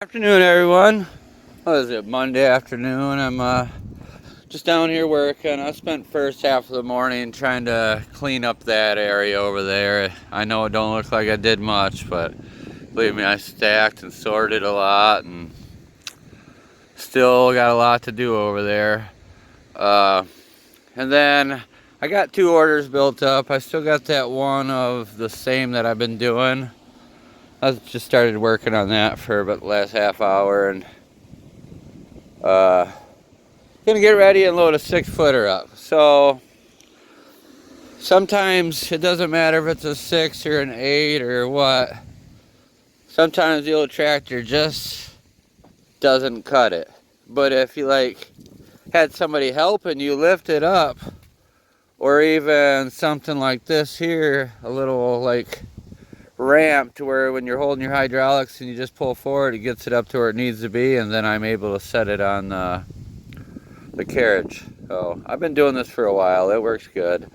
Afternoon, everyone. What is it, Monday afternoon? I'm just down here working. I spent first half of the morning trying to clean up that area over there. I know it don't look like I did much, but believe me, I stacked and sorted a lot and still got a lot to do over there. And then I got 2 orders built up. I still got that one of the same that I've been doing. I just started working on that for about the last half hour and gonna get ready and load a 6-footer up. So sometimes it doesn't matter if it's a 6 or an 8 or what. Sometimes the old tractor just doesn't cut it. But if you had somebody helping you lift it up, or even something like this here, a little ramp to where when you're holding your hydraulics and you just pull forward, it gets it up to where it needs to be, and then I'm able to set it on the carriage. So I've been doing this for a while. It works good.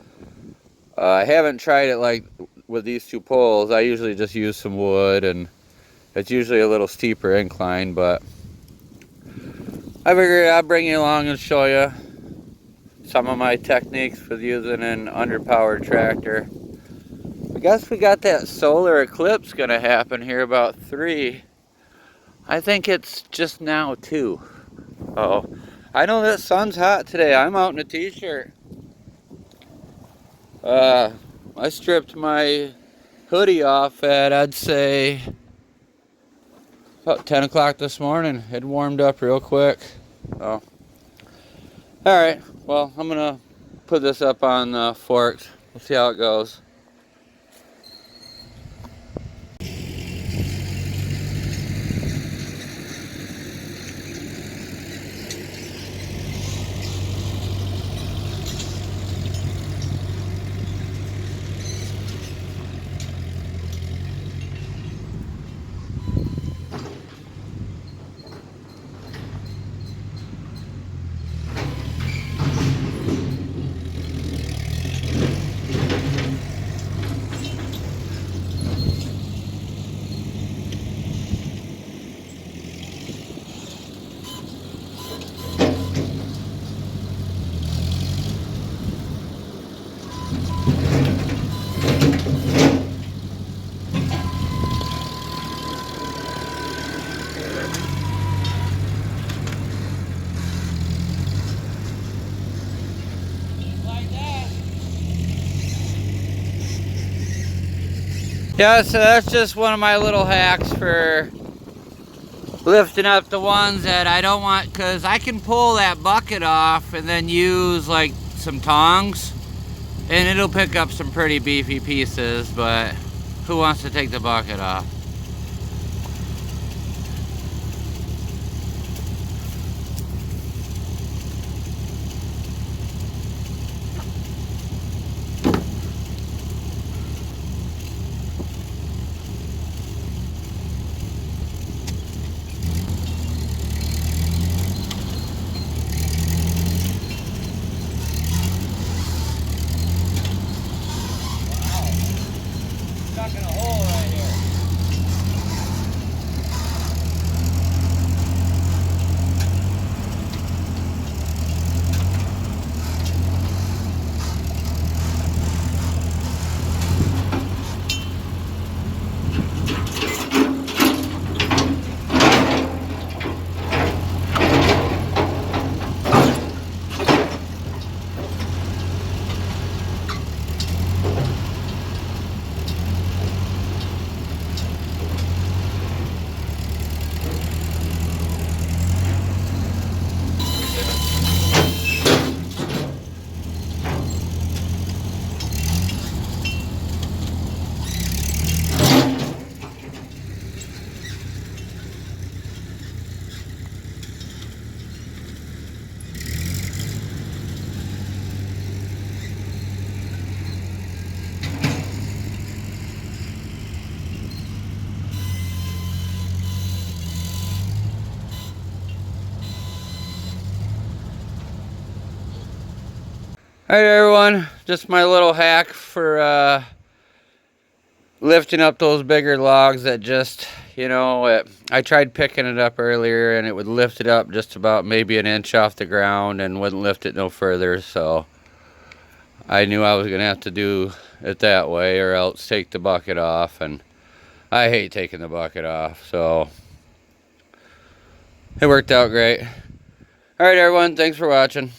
I haven't tried it with these 2 poles. I usually just use some wood, and it's usually a little steeper incline, but I figured I'd bring you along and show you some of my techniques with using an underpowered tractor. I guess we got that solar eclipse gonna happen here about 3. I think it's just now 2. Oh, I know that sun's hot today. I'm out in a t-shirt. I stripped my hoodie off at, I'd say, about 10 o'clock this morning. It warmed up real quick. Oh. Alright, well, I'm gonna put this up on forks. We'll see how it goes. Yeah, so that's just one of my little hacks for lifting up the ones that I don't want, because I can pull that bucket off and then use some tongs and it'll pick up some pretty beefy pieces, but who wants to take the bucket off? Stuck in a hole right here. Alright everyone, just my little hack for lifting up those bigger logs that just, you know, I tried picking it up earlier and it would lift it up just about maybe an inch off the ground and wouldn't lift it no further. So I knew I was going to have to do it that way or else take the bucket off. And I hate taking the bucket off. So it worked out great. All right, everyone. Thanks for watching.